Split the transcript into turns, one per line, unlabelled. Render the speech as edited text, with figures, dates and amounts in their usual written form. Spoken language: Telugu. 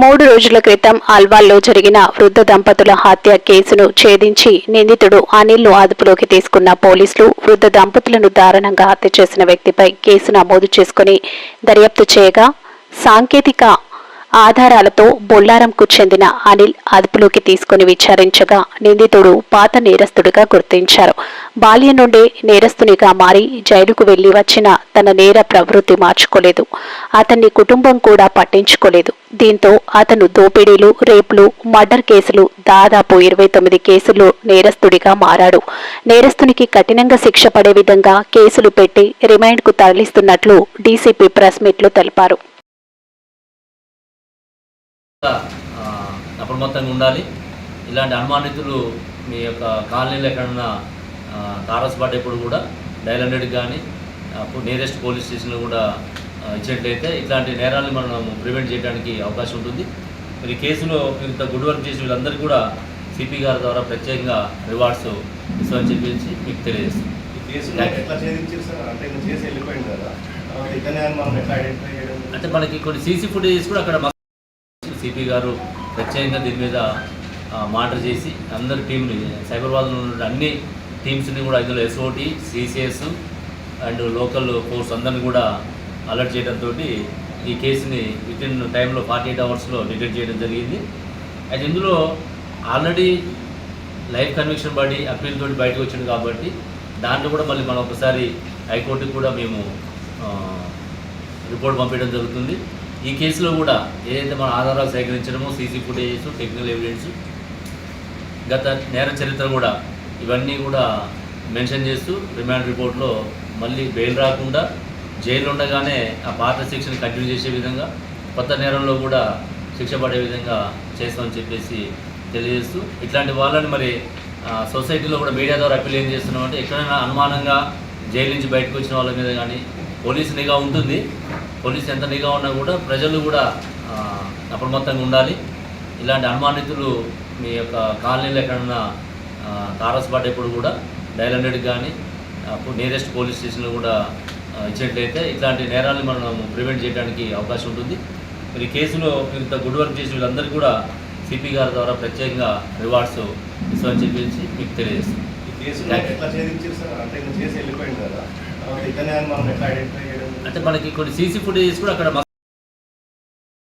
3 రోజుల క్రితం అల్వాల్లో జరిగిన వృద్ధ దంపతుల హత్య కేసును ఛేదించి నిందితుడు అనిల్ను అదుపులోకి తీసుకున్న పోలీసులు వృద్ధ దంపతులను దారుణంగా హత్య చేసిన వ్యక్తిపై కేసు నమోదు చేసుకుని దర్యాప్తు చేయగా సాంకేతిక ఆధారాలతో బొల్లారంకు చెందిన అనిల్ అదుపులోకి తీసుకుని విచారించగా నిందితుడు పాత నేరస్తుడిగా గుర్తించారు. బాల్యం నుండి నేరస్తునిగా మారి జైలుకు వెళ్లి వచ్చిన తన నేర ప్రవృత్తి మార్చుకోలేదు. అతన్ని కుటుంబం కూడా పట్టించుకోలేదు. దీంతో అతను దోపిడీలు, రేపులు, మర్డర్ కేసులు దాదాపు 29 కేసుల్లో నేరస్తుడిగా మారాడు. నేరస్తునికి కఠినంగా శిక్ష పడే విధంగా కేసులు పెట్టి రిమాండ్కు తరలిస్తున్నట్లు డీసీపీ ప్రెస్ మీట్లో తెలిపారు.
అప్రమత్తంగా ఉండాలి. ఇలాంటి అనుమానితులు మీ యొక్క కాలనీలో ఎక్కడన్నా తారసపడేప్పుడు కూడా డయల్ 100 కానీ నియరెస్ట్ పోలీస్ స్టేషన్లో కూడా ఇచ్చినట్లయితే ఇట్లాంటి నేరాలను మనం ప్రివెంట్ చేయడానికి అవకాశం ఉంటుంది. మరి ఈ కేసులో ఇంత గుడ్ వర్క్ చేసిన వీళ్ళందరికీ కూడా సిపి గారి ద్వారా ప్రత్యేకంగా రివార్డ్స్ ఇస్తామని చెప్పేసి మీకు తెలియజేస్తాం. అంటే మనకి కొన్ని సీసీ ఫుటేజెస్ కూడా అక్కడ సిపి గారు ప్రత్యేకంగా దీని మీద మానిటర్ చేసి అందరి టీంని సైబరాబాద్లో ఉన్న అన్ని టీమ్స్ని కూడా ఇందులో SOT, CCS and local force అందరిని కూడా అలర్ట్ చేయడంతో ఈ కేసుని వితిన్ టైంలో 48 అవర్స్లో డిటెక్ట్ చేయడం జరిగింది. అయితే ఇందులో ఆల్రెడీ లైఫ్ కన్విక్షన్ పడి అప్పీల్ తోటి బయటకు వచ్చింది కాబట్టి దాంట్లో కూడా మళ్ళీ మనం ఒకసారి హైకోర్టుకి కూడా మేము రిపోర్ట్ పంపించడం జరుగుతుంది. ఈ కేసులో కూడా ఏదైతే మన ఆధారాలు సేకరించడమో సీసీ ఫుటేజెస్, టెక్నికల్ ఎవిడెన్స్, గత నేర చరిత్ర కూడా ఇవన్నీ కూడా మెన్షన్ చేస్తూ రిమాండ్ రిపోర్ట్లో మళ్ళీ బెయిల్ రాకుండా జైలు ఉండగానే ఆ పాత శిక్షను కంటిన్యూ చేసే విధంగా కొత్త నేరంలో కూడా శిక్ష పడే విధంగా చేస్తామని చెప్పేసి తెలియజేస్తూ ఇట్లాంటి వాళ్ళని మరి సొసైటీలో కూడా మీడియా ద్వారా అప్పీల్ ఏం చేస్తున్నామంటే ఎక్కడైనా అనుమానంగా జైలు నుంచి బయటకు వచ్చిన వాళ్ళ మీద కానీ పోలీసు నిఘా ఉంటుంది. పోలీసు ఎంత నిఘా ఉన్నా కూడా ప్రజలు కూడా అప్రమత్తంగా ఉండాలి. ఇలాంటి అనుమానితులు మీ యొక్క కాలనీలో ఎక్కడన్నా తారసపడేప్పుడు కూడా డయల్ 100 కానీ నియరెస్ట్ పోలీస్ స్టేషన్లో కూడా ఇచ్చినట్లయితే ఇట్లాంటి నేరాలను మనం ప్రివెంట్ చేయడానికి అవకాశం ఉంటుంది. మరి ఈ కేసులో ఇంత గుడ్ వర్క్ చేసిన వీళ్ళందరికీ కూడా సిపి గారి ద్వారా ప్రత్యేకంగా రివార్డ్స్ ఇస్తామని చెప్పేసి మీకు తెలియజేస్తాం. అంటే మనకి కొన్ని సీసీ ఫుటేజెస్ కూడా అక్కడ